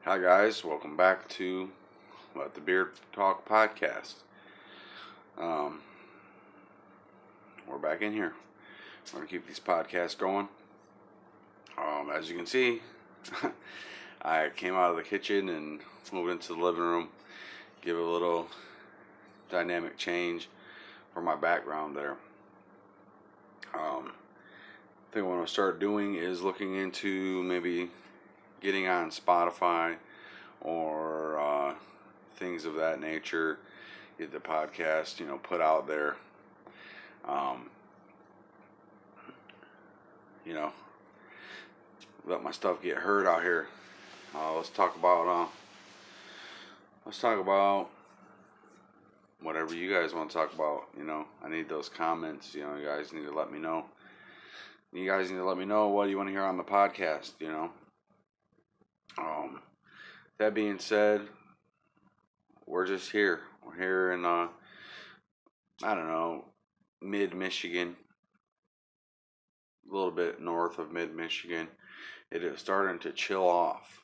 Hi guys, welcome back to the Beard Talk podcast. Um, we're back in here. We're gonna keep these podcasts going. As you can see, I came out of the kitchen and moved into the living room. Give a little dynamic change for my background there. I think what I'm gonna start doing is looking into maybe getting on Spotify or things of that nature. Get the podcast, put out there. Um, let my stuff get heard out here. Let's talk about whatever you guys want to talk about. I need those comments. You guys need to let me know. You guys need to let me know what you want to hear on the podcast. That being said, we're just here. We're here in I don't know, mid Michigan, a little bit north of mid Michigan. It is starting to chill off.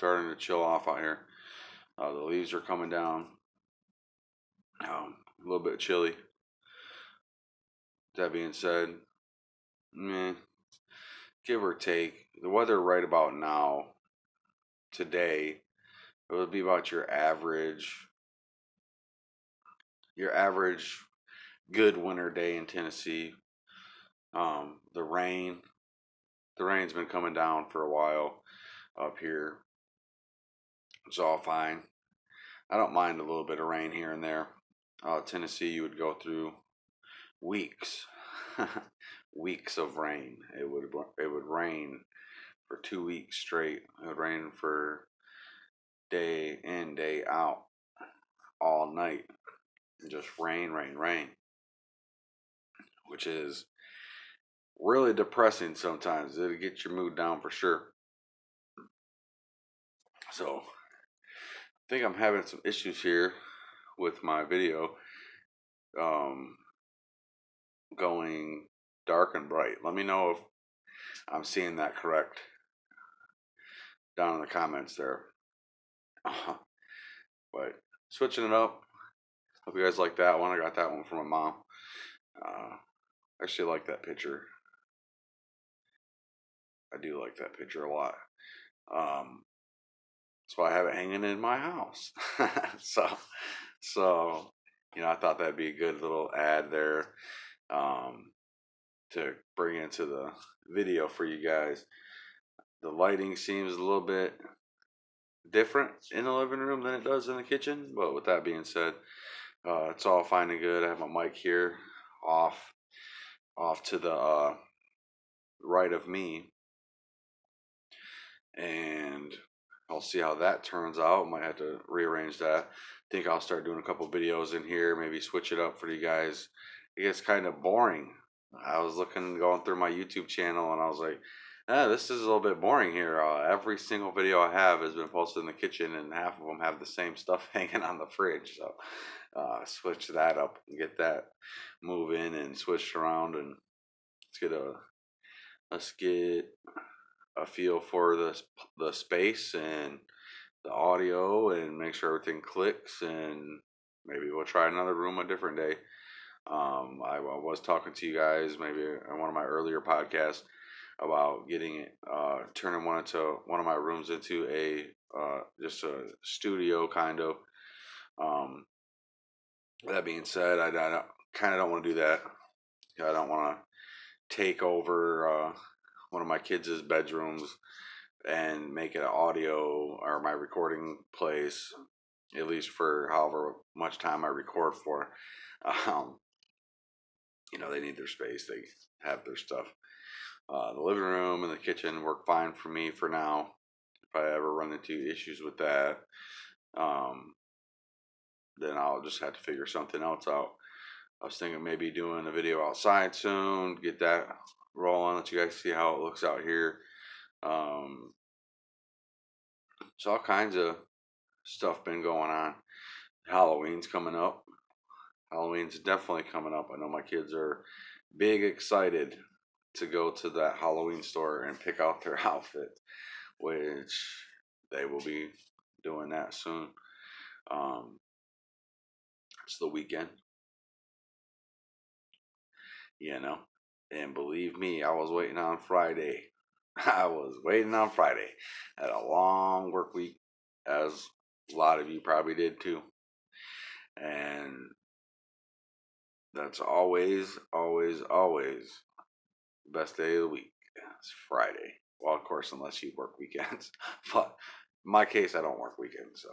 Out here. The leaves are coming down. A little bit chilly. That being said, give or take, the weather right about now, today, it would be about your average good winter day in Tennessee. The rain's been coming down for a while up here. It's all fine. I don't mind a little bit of rain here and there. Tennessee, you would go through weeks, weeks of rain. It would rain for 2 weeks straight. It would rain for day in, day out, all night. Just rain, which is really depressing sometimes. It'll get your mood down for sure. So, I think I'm having some issues here with my video going dark and bright. Let me know if I'm seeing that correct down in the comments there. But switching it up. Hope you guys like that one. I got that one from my mom. I actually like that picture. I do like that picture a lot. That's why I have it hanging in my house. so I thought that'd be a good little ad there to bring into the video for you guys. The lighting seems a little bit different in the living room than it does in the kitchen. But with that being said, it's all fine and good. I have my mic here off to the right of me, and I'll see how that turns out. Might have to rearrange that. Think I'll start doing a couple videos in here, maybe switch it up for you guys. It gets kind of boring. I was going through my YouTube channel, and I was like, this is a little bit boring here. Every single video I have has been posted in the kitchen, and half of them have the same stuff hanging on the fridge. So switch that up and get that moving and switched around, and let's get a feel for the space and the audio, and make sure everything clicks, and maybe we'll try another room a different day. I was talking to you guys maybe on one of my earlier podcasts about getting turning one of my rooms into a just a studio kind of. That being said, I kind of don't want to do that. I don't want to take over one of my kids' bedrooms and make it an audio or my recording place, at least for however much time I record for. They need their space. They have their stuff. The living room and the kitchen work fine for me for now. If I ever run into issues with that, then I'll just have to figure something else out. I was thinking maybe doing a video outside soon, get that rolling, let you guys see how it looks out here. So all kinds of stuff been going on. Halloween's coming up. Halloween's definitely coming up. I know my kids are big excited to go to that Halloween store and pick out their outfit, which they will be doing that soon. It's the weekend, you know. And believe me, I was waiting on Friday. I was waiting on Friday. I had a long work week, as a lot of you probably did too. And that's always, always, always the best day of the week. It's Friday. Well, of course, unless you work weekends. But in my case, I don't work weekends. So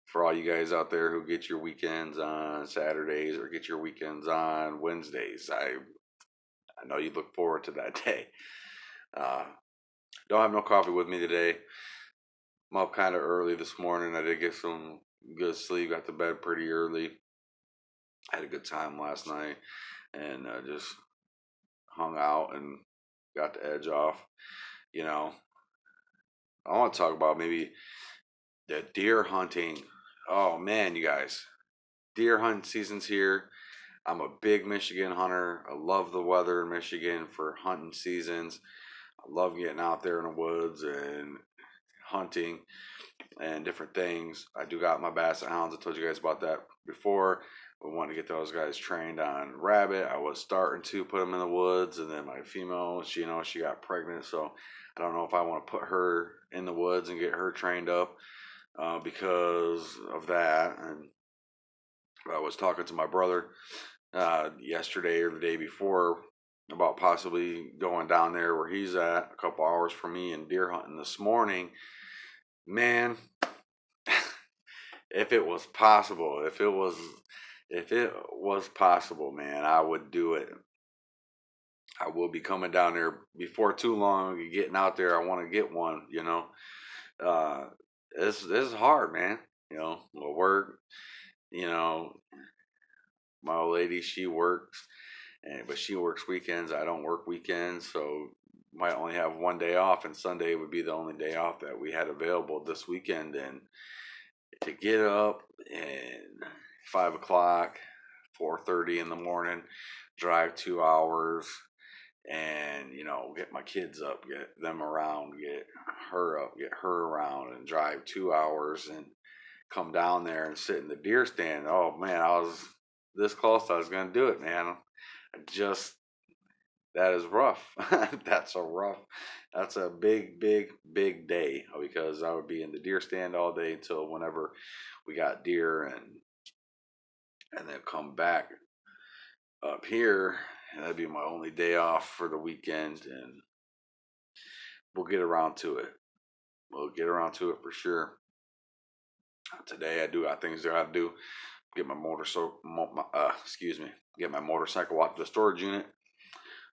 for all you guys out there who get your weekends on Saturdays or get your weekends on Wednesdays, I know you look forward to that day. Uh, don't have no coffee with me today. I'm up kind of early this morning. I did get some good sleep. Got to bed pretty early. I had a good time last night and just hung out and got the edge off. You know, I want to talk about maybe the deer hunting. Oh man, you guys, deer hunting season's here. I'm a big Michigan hunter. I love the weather in Michigan for hunting seasons. I love getting out there in the woods and hunting and different things. I do got my basset hounds. I told you guys about that before. We want to get those guys trained on rabbit. I was starting to put them in the woods, and then my female, she got pregnant, so I don't know if I want to put her in the woods and get her trained up because of that. And I was talking to my brother yesterday or the day before about possibly going down there where he's at, a couple hours from me, and deer hunting this morning. Man, if it was possible, man, I would do it. I will be coming down there before too long. Getting out there, I want to get one. Uh, this is hard, man. Work. You know, my old lady, she works, but she works weekends. I don't work weekends, so might only have one day off, and Sunday would be the only day off that we had available this weekend. And to get up and 5 o'clock, 4:30 in the morning, drive 2 hours, and get my kids up, get them around, get her up, get her around, and drive 2 hours, and come down there and sit in the deer stand. Oh man, I was this close. I was gonna do it, man. Just that is rough. That's a big, big, big day, because I would be in the deer stand all day until whenever we got deer, and then come back up here, and that'd be my only day off for the weekend, and we'll get around to it. We'll get around to it for sure. Today I got things that I gotta do. Get my get my motorcycle out to the storage unit.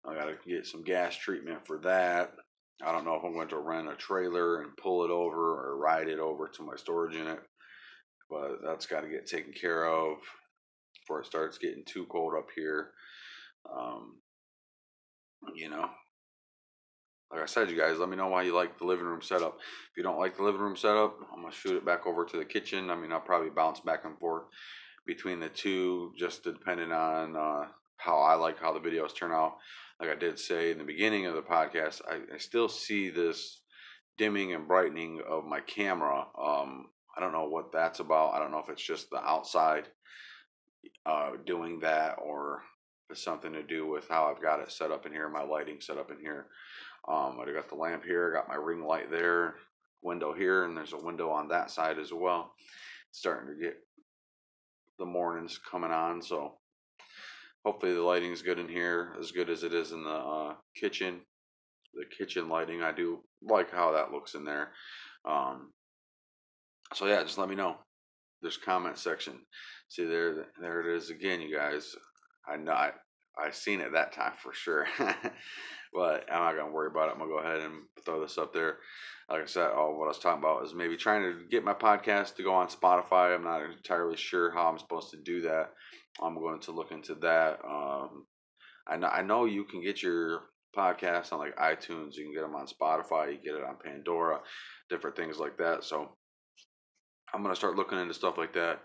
I gotta get some gas treatment for that. I don't know if I'm going to rent a trailer and pull it over or ride it over to my storage unit, but that's got to get taken care of before it starts getting too cold up here. Um, you know, like I said, you guys, let me know why you like the living room setup. If you don't like the living room setup, I'm gonna shoot it back over to the kitchen. I mean, I'll probably bounce back and forth between the two, just depending on how the videos turn out. Like I did say in the beginning of the podcast, I still see this dimming and brightening of my camera. I don't know what that's about. I don't know if it's just the outside doing that, or it's something to do with how I've got it set up in here, my lighting set up in here. I got the lamp here, got my ring light there, window here, and there's a window on that side as well. It's starting to get the mornings coming on, so hopefully the lighting is good in here, as good as it is in the kitchen. The kitchen lighting, I do like how that looks in there. So yeah, just let me know. There's comment section. See there it is again, you guys. I know I seen it that time for sure. But I'm not gonna worry about it. I'm gonna go ahead and throw this up there. Like I said, what I was talking about is maybe trying to get my podcast to go on Spotify. I'm not entirely sure how I'm supposed to do that. I'm going to look into that. I know you can get your podcast on like iTunes. You can get them on Spotify. You get it on Pandora, different things like that. So I'm gonna start looking into stuff like that.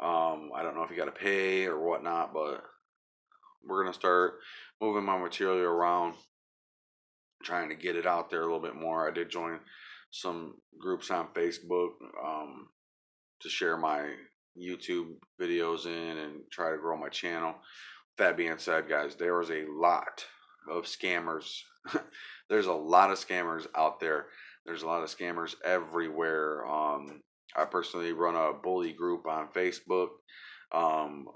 I don't know if you got to pay or whatnot, but we're gonna start moving my material around, trying to get it out there a little bit more. I did join some groups on Facebook to share my YouTube videos in and try to grow my channel. That being said, guys, there is a lot of scammers. There's a lot of scammers out there. There's a lot of scammers everywhere. I personally run a bully group on Facebook. Um,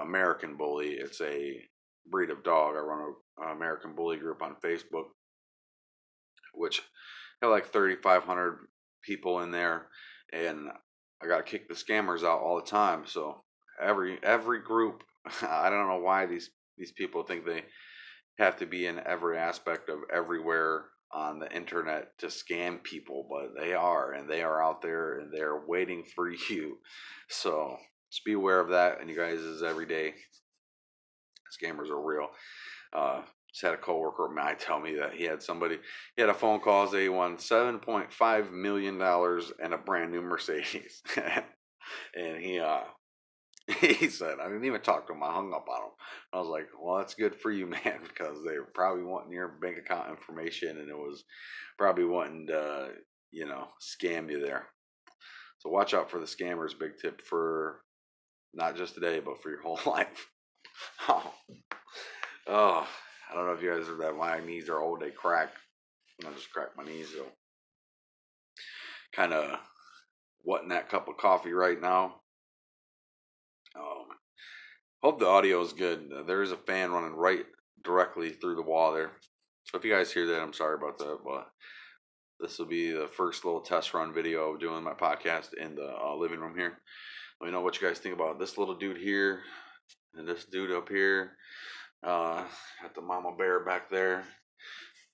American Bully. It's a breed of dog. I run an American Bully group on Facebook, which have like 3,500 people in there, and I gotta kick the scammers out all the time. So every group, I don't know why these people think they have to be in every aspect of everywhere on the internet to scam people, but they are, and they are out there, and they're waiting for you. So just be aware of that, and you guys, is every day. Scammers are real. Just had a coworker of mine tell me that he had a phone call say he won $7.5 million and a brand new Mercedes. And he said, I didn't even talk to him, I hung up on him. I was like, well, that's good for you, man, because they were probably wanting your bank account information, and it was probably wanting to, scam you there. So watch out for the scammers. Big tip for not just today, but for your whole life. Oh, I don't know if you guys heard that. My knees are old, they crack. I just cracked my knees, so kind of wanting that cup of coffee right now. Hope the audio is good. There is a fan running right directly through the wall there. So if you guys hear that, I'm sorry about that. But this will be the first little test run video of doing my podcast in the living room here. Let me know what you guys think about this little dude here and this dude up here. Got the mama bear back there.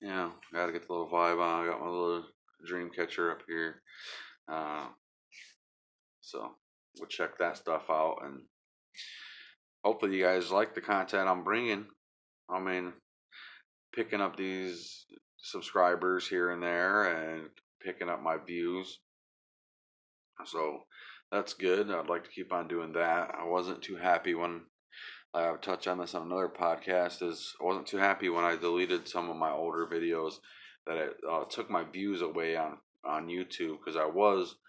Gotta get the little vibe on. I got my little dream catcher up here. So we'll check that stuff out, and hopefully you guys like the content I'm bringing. I mean, picking up these subscribers here and there and picking up my views. So that's good. I'd like to keep on doing that. I wasn't too happy when I'll touch on this on another podcast. I wasn't too happy when I deleted some of my older videos, that it took my views away on YouTube, because I wasn't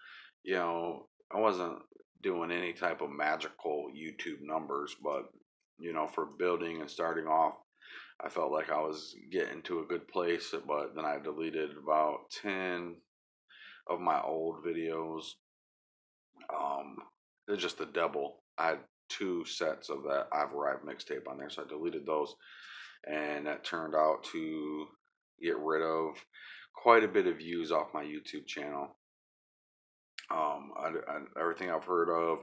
doing any type of magical YouTube numbers, but for building and starting off, I felt like I was getting to a good place. But then I deleted about 10 of my old videos. They're just a double. I had 2 sets of that I've Arrived mixtape on there, so I deleted those, and that turned out to get rid of quite a bit of views off my YouTube channel. Everything I've heard of,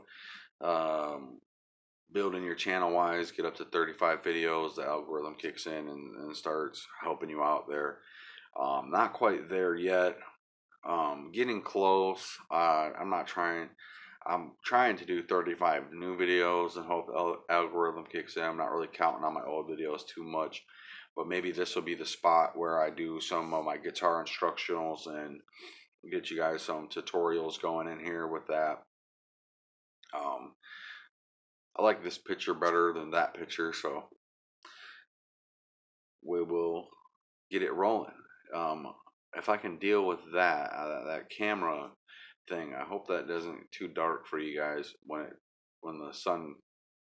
building your channel wise, get up to 35 videos, the algorithm kicks in and starts helping you out there. Not quite there yet. Getting close. I'm trying to do 35 new videos and hope the algorithm kicks in. I'm not really counting on my old videos too much, but maybe this will be the spot where I do some of my guitar instructionals and get you guys some tutorials going in here with that. I like this picture better than that picture, so we will get it rolling. If I can deal with that camera thing, I hope that doesn't too dark for you guys when the sun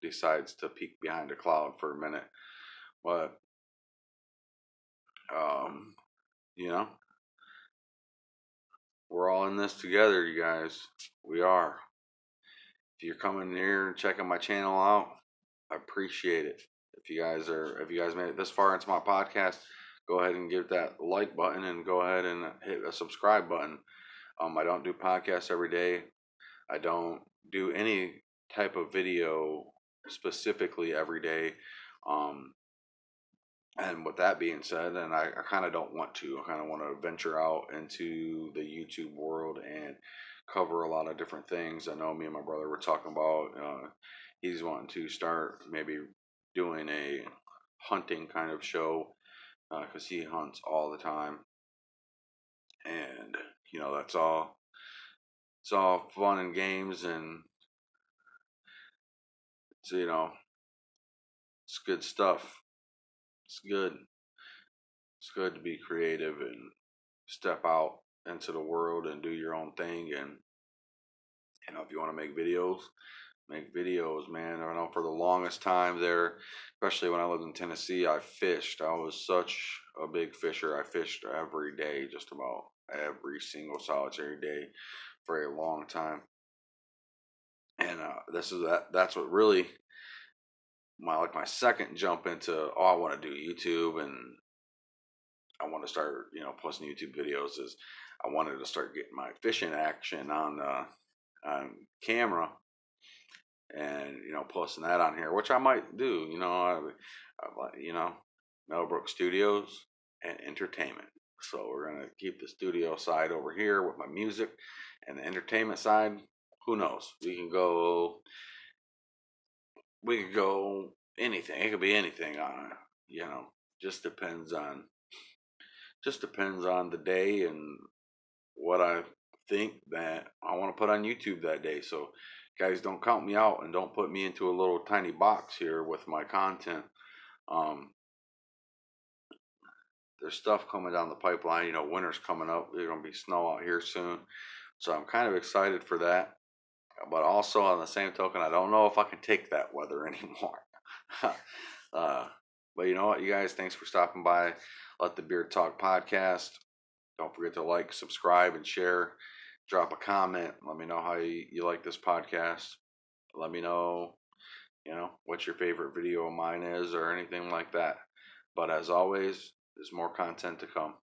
decides to peek behind a cloud for a minute. But you know, we're all in this together, you guys. We are. If you're coming here and checking my channel out, I appreciate it. If you guys made it this far into my podcast, go ahead and give that like button and go ahead and hit a subscribe button. I don't do podcasts every day. I don't do any type of video specifically every day. And with that being said, and I kind of don't want to. I kind of want to venture out into the YouTube world and cover a lot of different things. I know me and my brother were talking about, he's wanting to start maybe doing a hunting kind of show, because he hunts all the time. And, that's all. It's all fun and games, and it's, it's good stuff. It's good. It's good to be creative and step out into the world and do your own thing. And if you want to make videos, make videos, man. I know for the longest time there, especially when I lived in Tennessee, I fished. I was such a big fisher. I fished every day, just about every single solitary day for a long time. And that's what really my second jump into, oh, I want to do YouTube and I want to start posting YouTube videos, is I wanted to start getting my fishing action on camera, and posting that on here, which I might do. Meadowbrook Studios and entertainment. So we're gonna keep the studio side over here with my music, and the entertainment side, who knows? We could go anything. It could be anything on it. Just depends on the day and what I think that I want to put on YouTube that day. So, guys, don't count me out and don't put me into a little tiny box here with my content. Um, there's stuff coming down the pipeline. Winter's coming up. There's gonna be snow out here soon, so I'm kind of excited for that. But also, on the same token, I don't know if I can take that weather anymore. uh, but you know what, you guys, thanks for stopping by. Let the Beard Talk podcast. Don't forget to like, subscribe, and share. Drop a comment. Let me know how you like this podcast. Let me know, what your favorite video of mine is or anything like that. But as always, there's more content to come.